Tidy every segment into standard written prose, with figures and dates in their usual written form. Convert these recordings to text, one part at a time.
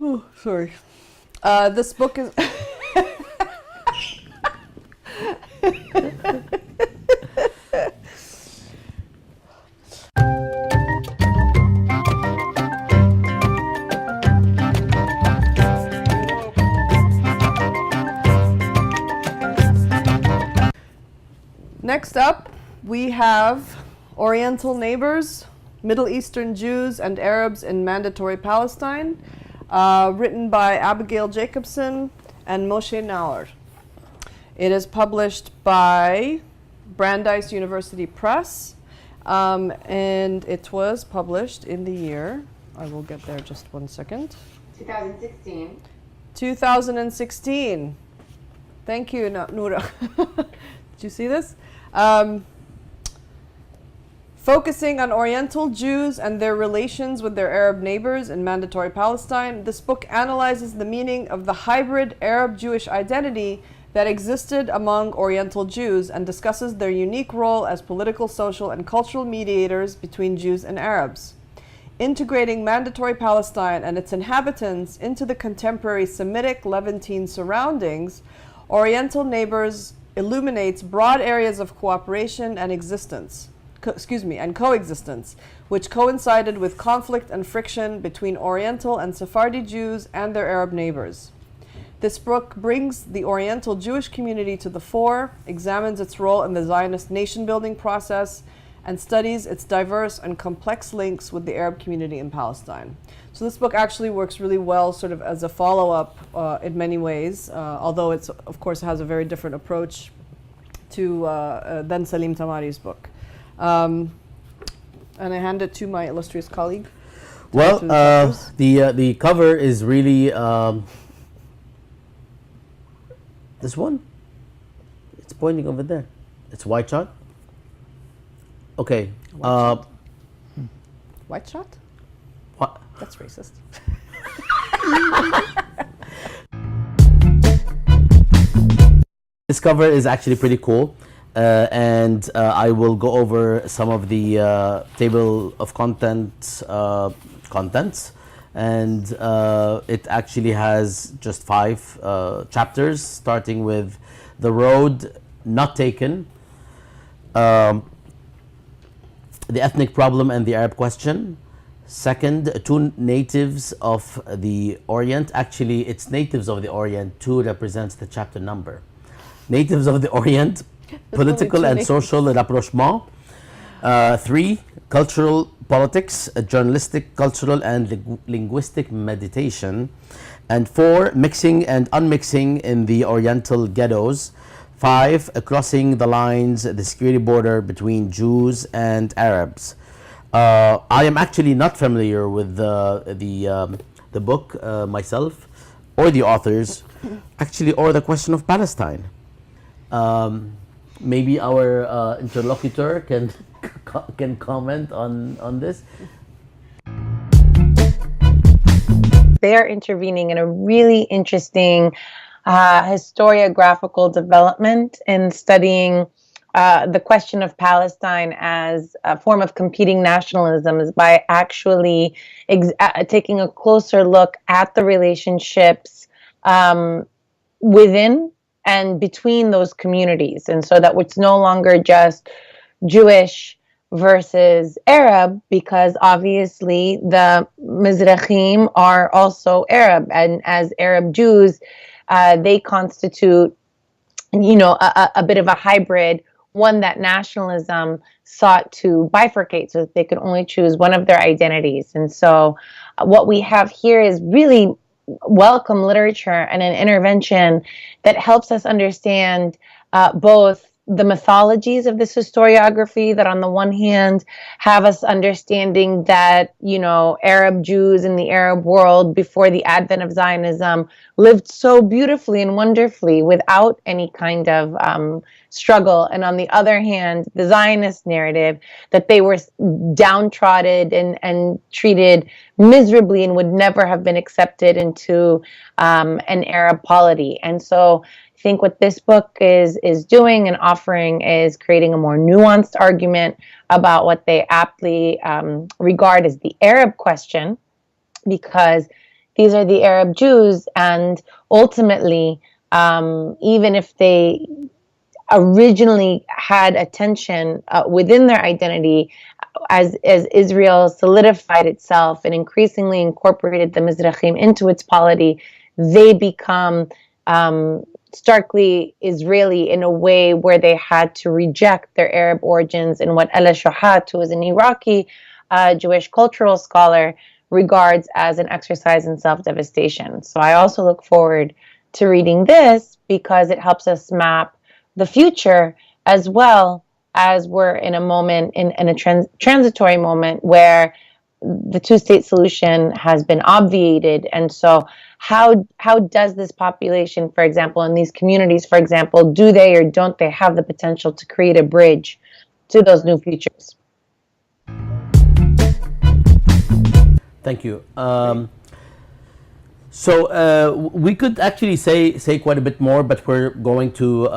Oh, sorry. This book is. Next up, we have Oriental Neighbors, Middle Eastern Jews and Arabs in Mandatory Palestine, written by Abigale Jacobson and Moshe Naor. It is published by Brandeis University Press, and it was published in the year, I will get there just one second. 2016. 2016. Thank you, Noura. Did you see this? Focusing on Oriental Jews and their relations with their Arab neighbors in Mandatory Palestine, this book analyzes the meaning of the hybrid Arab-Jewish identity that existed among Oriental Jews and discusses their unique role as political, social, and cultural mediators between Jews and Arabs. Integrating Mandatory Palestine and its inhabitants into the contemporary Semitic Levantine surroundings, Oriental Neighbors illuminates broad areas of cooperation and coexistence, which coincided with conflict and friction between Oriental and Sephardi Jews and their Arab neighbors. This book brings the Oriental Jewish community to the fore, examines its role in the Zionist nation-building process, and studies its diverse and complex links with the Arab community in Palestine. So this book actually works really well sort of as a follow-up in many ways, although it's, of course, has a very different approach to than Salim Tamari's book. And I hand it to my illustrious colleague. Well, the cover is really this one. It's pointing over there. It's white shot. Okay. White shot? What? That's racist. This cover is actually pretty cool, and I will go over some of the table of contents, and it actually has just 5 chapters, starting with The Road Not Taken, The Ethnic Problem and the Arab Question. Second, 2 Natives of the Orient. Actually, it's Natives of the Orient. 2 represents the chapter number. Natives of the Orient, Political and Social Rapprochement. 3, Cultural Politics, Journalistic, Cultural and Linguistic Meditation. And 4, Mixing and Unmixing in the Oriental Ghettos. 5, Crossing the Lines, the Security Border between Jews and Arabs. I am actually not familiar with the book myself, or the authors, actually, or the question of Palestine. Maybe our interlocutor can comment on this. They are intervening in a really interesting historiographical development in studying the question of Palestine as a form of competing nationalism, is by actually taking a closer look at the relationships within and between those communities. And so that it's no longer just Jewish versus Arab, because obviously the Mizrahim are also Arab, and as Arab Jews, they constitute, a bit of a hybrid, one that nationalism sought to bifurcate so that they could only choose one of their identities. And so what we have here is really welcome literature and an intervention that helps us understand both the mythologies of this historiography, that on the one hand have us understanding that, Arab Jews in the Arab world before the advent of Zionism lived so beautifully and wonderfully without any kind of struggle. And on the other hand, the Zionist narrative that they were downtrodden and treated miserably and would never have been accepted into an Arab polity. And so I think what this book is doing and offering is creating a more nuanced argument about what they aptly regard as the Arab question, because these are the Arab Jews, and ultimately, even if they originally had a tension within their identity, as Israel solidified itself and increasingly incorporated the Mizrahim into its polity, they become starkly Israeli in a way where they had to reject their Arab origins in what Ella Shohat, who is an Iraqi Jewish cultural scholar, regards as an exercise in self-devastation. So I also look forward to reading this because it helps us map the future, as well as we're in a moment, in a transitory moment where the two-state solution has been obviated. And so how does this population, for example, in these communities, for example, do they or don't they have the potential to create a bridge to those new futures? Thank you. We could actually say quite a bit more, but we're going to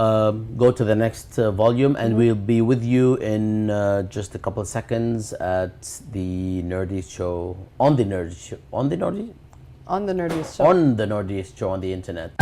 go to the next volume, and we'll be with you in just a couple of seconds at the Nerdiest Show, on the Nerdiest Show on the internet.